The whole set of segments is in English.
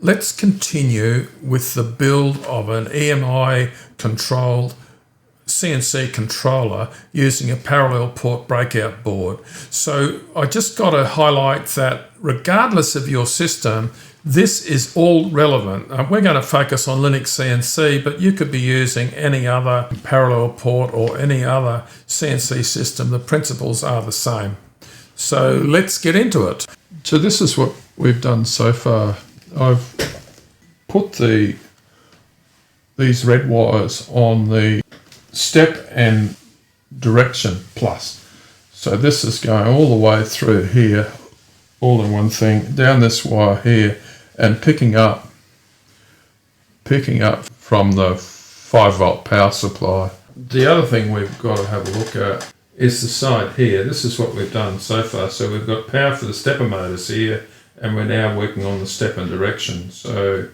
Let's continue with the build of an EMI controlled CNC controller using a parallel port breakout board. So I just got to highlight that regardless of your system, this is all relevant. We're going to focus on LinuxCNC, but you could be using any other parallel port or any other CNC system. The principles are the same. So let's get into it. So this is what we've done so far. I've put these red wires on the step and direction plus. So this is going all the way through here, all in one thing, down this wire here, and picking up from the 5-volt power supply. The other thing we've got to have a look at is the side here. This is what we've done so far. So we've got power for the stepper motors here, and we're now working on the step and direction. So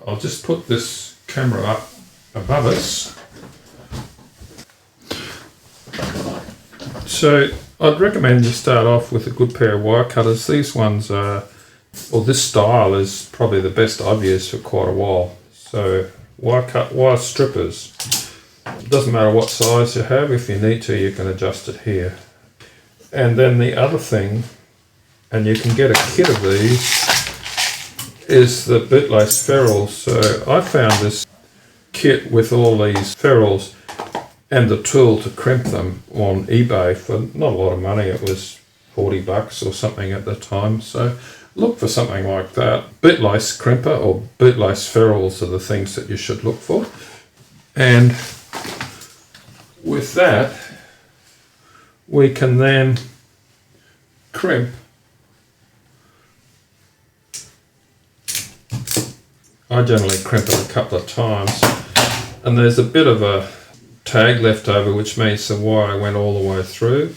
I'll just put this camera up above us. So I'd recommend you start off with a good pair of wire cutters. These ones are, well, this style is probably the best I've used for quite a while. So wire strippers. It doesn't matter what size you have. If you need to, you can adjust it here. And then the other thing, and you can get a kit of these, is the Bootlace ferrules. So I found this kit with all these ferrules and the tool to crimp them on eBay for not a lot of money. It was $40 or something at the time. So look for something like that. Bootlace crimper or Bootlace ferrules are the things that you should look for. And with that, we can then crimp. I generally crimp it a couple of times, and there's a bit of a tag left over, which means the wire went all the way through,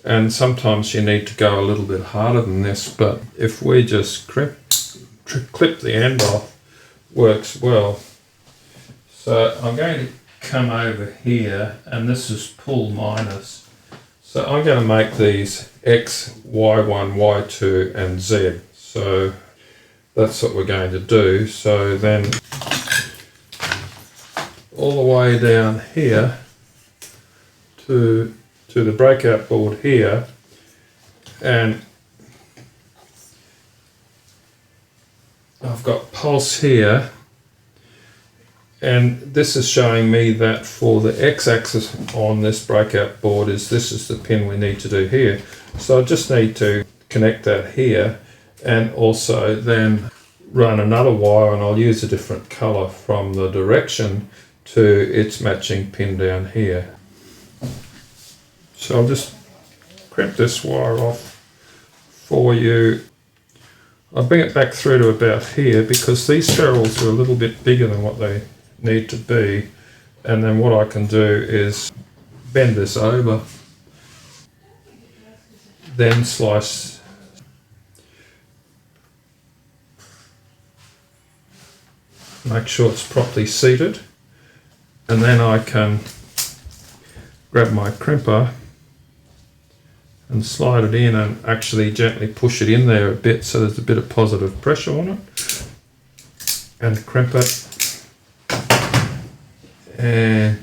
and sometimes you need to go a little bit harder than this, but if we just clip the end off, works well. So I'm going to come over here, and this is pull minus. So I'm going to make these X, Y1, Y2 and Z. So that's what we're going to do. So then all the way down here to the breakout board here, and I've got pulse here, and this is showing me that for the x-axis on this breakout board this is the pin we need to do here. So I just need to connect that here, and also then run another wire, and I'll use a different color from the direction to its matching pin down here. So I'll just crimp this wire off for you. I'll bring it back through to about here, because these ferrules are a little bit bigger than what they need to be, and then what I can do is bend this over, then slice. Make sure it's properly seated, and then I can grab my crimper and slide it in and actually gently push it in there a bit so there's a bit of positive pressure on it, and crimp it. And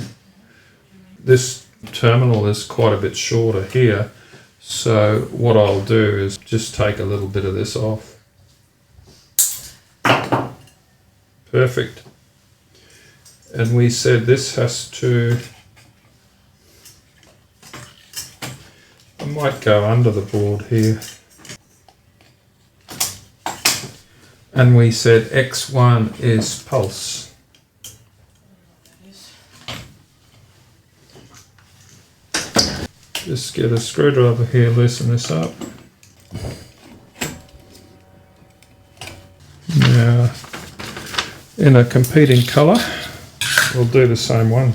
this terminal is quite a bit shorter here, so what I'll do is just take a little bit of this off. Perfect. And we said this has to, I might go under the board here, and we said X1 is pulse. Just get a screwdriver here, loosen this up. Now, in a competing colour, we'll do the same one.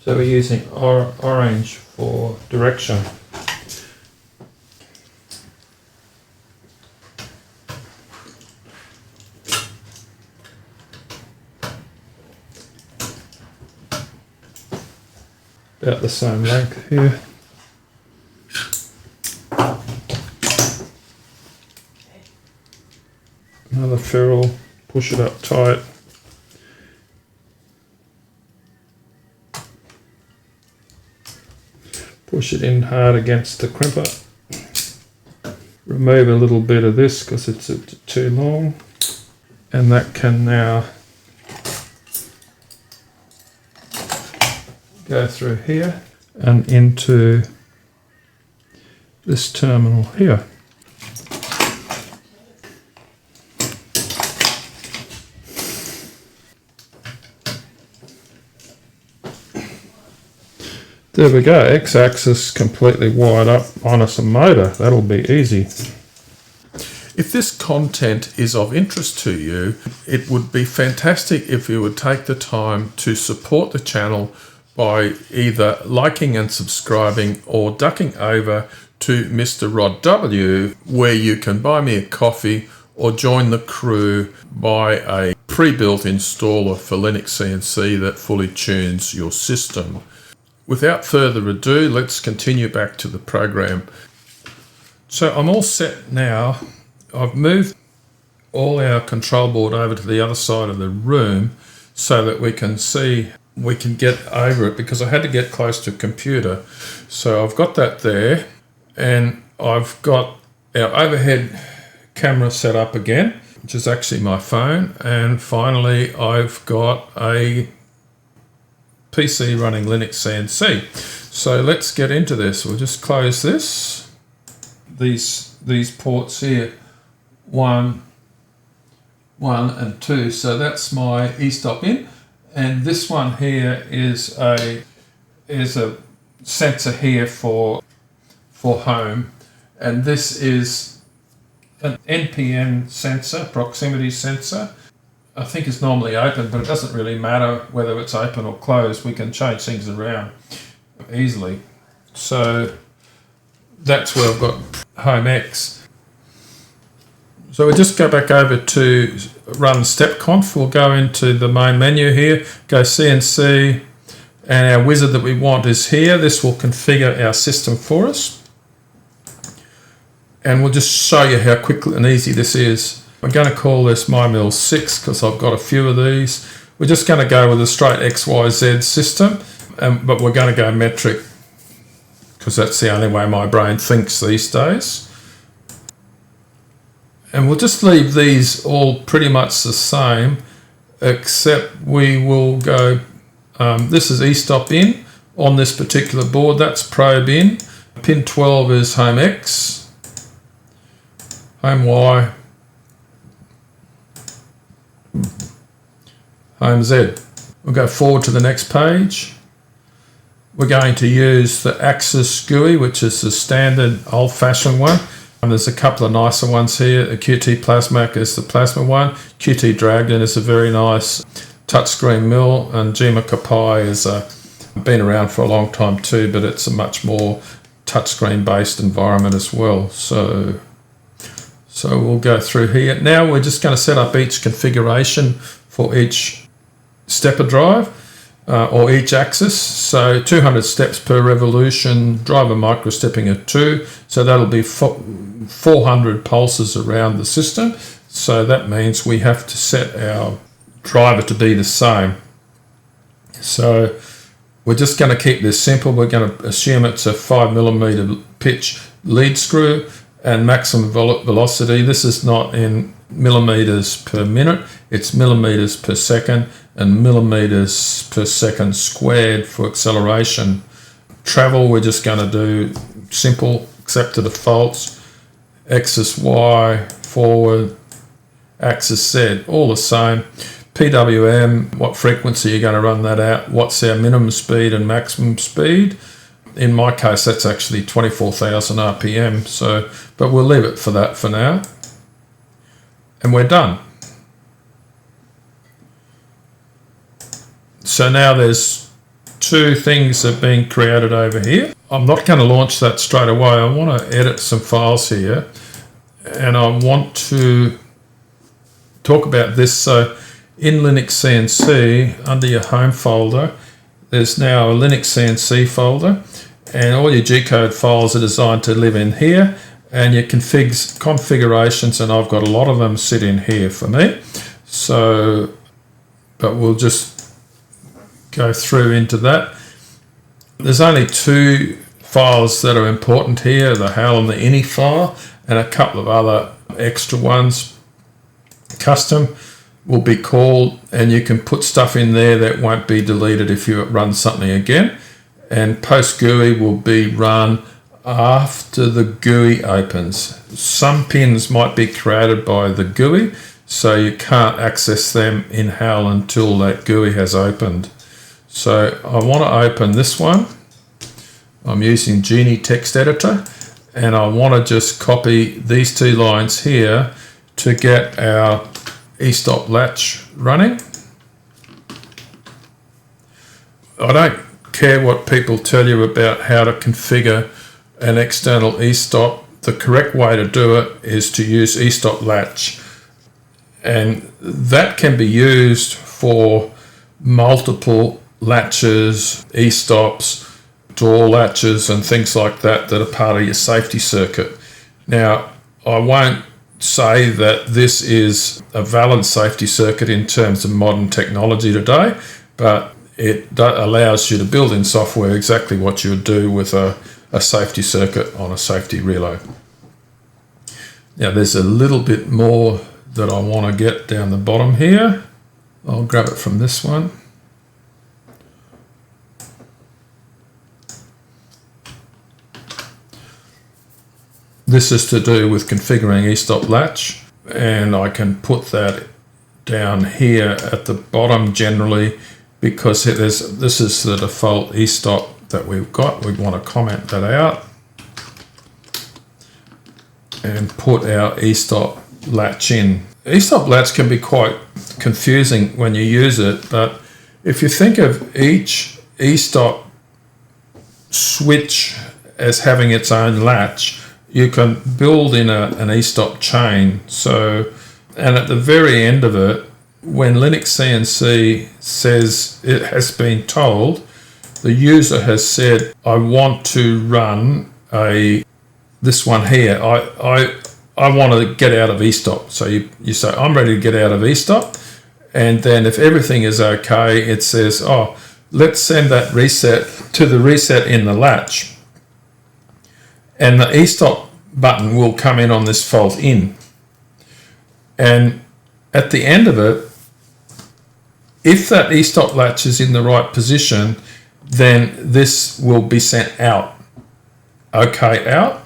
So we're using orange for direction. About the same length here. Another ferrule, push it up tight. Push it in hard against the crimper. Remove a little bit of this because it's too long. And that can now go through here and into this terminal here. There we go, X-axis completely wired up minus a motor. That'll be easy. If this content is of interest to you, it would be fantastic if you would take the time to support the channel by either liking and subscribing or ducking over to MrRodW, where you can buy me a coffee or join the crew by a pre-built installer for LinuxCNC that fully tunes your system. Without further ado, let's continue back to the program. So I'm all set now. I've moved all our control board over to the other side of the room so that we can see, we can get over it, because I had to get close to a computer. So I've got that there, and I've got our overhead camera set up again, which is actually my phone. And finally, I've got a PC running LinuxCNC. So let's get into this. We'll just close this. These ports here, 1 and 2. So that's my Estop in, and this one here is a sensor here for home, and this is an NPN sensor, proximity sensor. I think it's normally open, but it doesn't really matter whether it's open or closed. We can change things around easily. So that's where I've got Home X. So we'll just go back over to run StepConf. We'll go into the main menu here, go CNC, and our wizard that we want is here. This will configure our system for us. And we'll just show you how quick and easy this is. I'm going to call this MyMill 6 because I've got a few of these. We're just going to go with a straight XYZ system, but we're going to go metric because that's the only way my brain thinks these days. And we'll just leave these all pretty much the same, except we will go, this is Estop in on this particular board, that's probe in. Pin 12 is Home X, Home Y, Home Z. We'll go forward to the next page. We're going to use the Axis GUI, which is the standard old-fashioned one. And there's a couple of nicer ones here. The QT Plasmac is the plasma one. QT Dragon is a very nice touchscreen mill, and Jima Kapai is been around for a long time too, but it's a much more touchscreen based environment as well. So we'll go through here. Now we're just going to set up each configuration for each stepper drive or each axis. So 200 steps per revolution, driver micro stepping at 2. So that'll be 400 pulses around the system. So that means we have to set our driver to be the same. So we're just going to keep this simple. We're going to assume it's a 5mm pitch lead screw and maximum velocity. This is not in millimeters per minute, it's millimeters per second and millimeters per second squared for acceleration. Travel, we're just going to do simple, accept the defaults, axis Y, forward, axis Z, all the same. PWM, what frequency you're going to run that at, what's our minimum speed and maximum speed. In my case, that's actually 24,000 RPM, so, but we'll leave it for that for now. And we're done. So now there's two things have been created over here. I'm not going to launch that straight away. I want to edit some files here, and I want to talk about this. So in LinuxCNC, under your home folder, there's now a LinuxCNC folder, and all your G-code files are designed to live in here, and your configurations, and I've got a lot of them sit in here for me. So, but we'll just go through into that. There's only two files that are important here, the HAL and the INI file, and a couple of other extra ones. Custom will be called, and you can put stuff in there that won't be deleted if you run something again. And post GUI will be run after the GUI opens. Some pins might be created by the GUI, so you can't access them in HAL until that GUI has opened. So I want to open this one. I'm using Genie text editor, and I want to just copy these two lines here to get our Estop latch running. I don't care what people tell you about how to configure an external Estop. The correct way to do it is to use Estop latch, and that can be used for multiple latches, Estops, door latches and things like that that are part of your safety circuit. Now, I won't say that this is a valid safety circuit in terms of modern technology today, but it allows you to build in software exactly what you would do with a safety circuit on a safety reload. Now, there's a little bit more that I want to get down the bottom here. I'll grab it from this one. This is to do with configuring Estop latch, and I can put that down here at the bottom generally because this is the default Estop that we've got. We want to comment that out and put our Estop latch in. Estop latch can be quite confusing when you use it, but if you think of each Estop switch as having its own latch, you can build in an Estop chain. So, and at the very end of it, when LinuxCNC says it has been told, the user has said, I want to run this one here. I want to get out of Estop. So you say, I'm ready to get out of Estop. And then if everything is okay, it says, oh, let's send that reset to the reset in the latch. And the Estop button will come in on this fault in. And at the end of it, if that Estop latch is in the right position, then this will be sent out. Okay, out.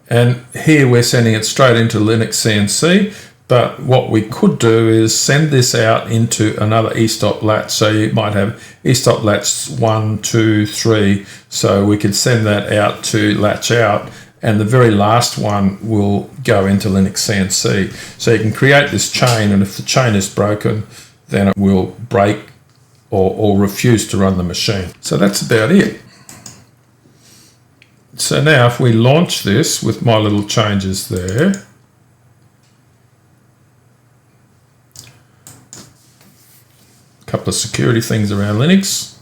And here we're sending it straight into LinuxCNC. But what we could do is send this out into another Estop latch. So you might have Estop latch 1, 2, 3. So we could send that out to latch out, and the very last one will go into LinuxCNC. So you can create this chain, and if the chain is broken, then it will break or refuse to run the machine. So that's about it. So now if we launch this with my little changes there, couple of security things around Linux,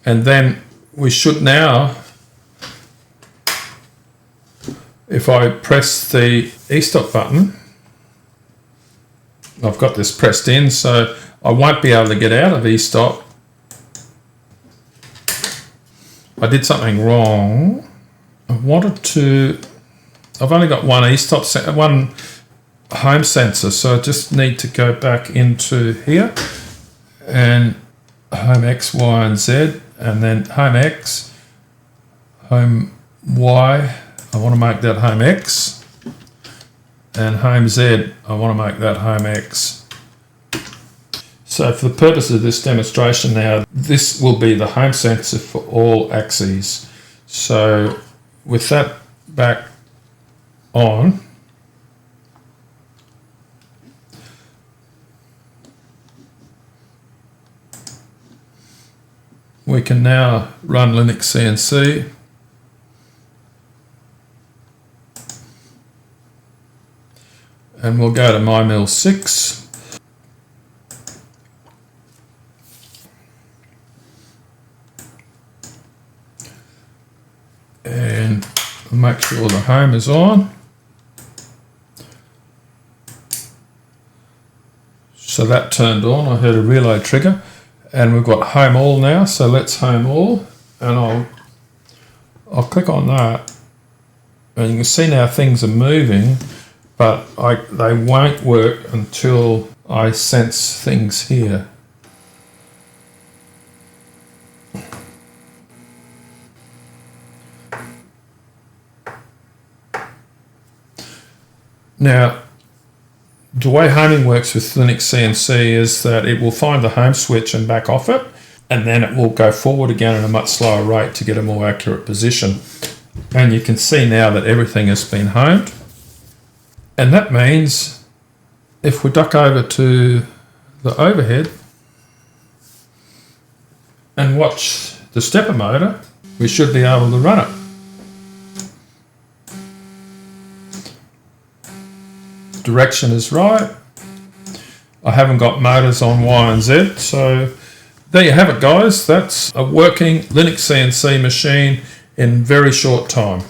and then we should now, if I press the Estop button, I've got this pressed in, so I won't be able to get out of Estop. I did something wrong. I've only got one Estop, one home sensor, so I just need to go back into here and home X, Y, and Z, and then home X, home Y, I want to make that home X, and home Z, I want to make that home X. So for the purpose of this demonstration now, this will be the home sensor for all axes. So with that back on, we can now run LinuxCNC. And we'll go to MyMill 6. And make sure the home is on. So that turned on. I heard a relay trigger. And we've got home all now. So let's home all. And I'll click on that. And you can see now things are moving. But they won't work until I sense things here. Now, the way homing works with LinuxCNC is that it will find the home switch and back off it, and then it will go forward again at a much slower rate to get a more accurate position. And you can see now that everything has been homed. And that means if we duck over to the overhead and watch the stepper motor, we should be able to run it. Direction is right. I haven't got motors on Y and Z, so there you have it, guys. That's a working LinuxCNC machine in very short time.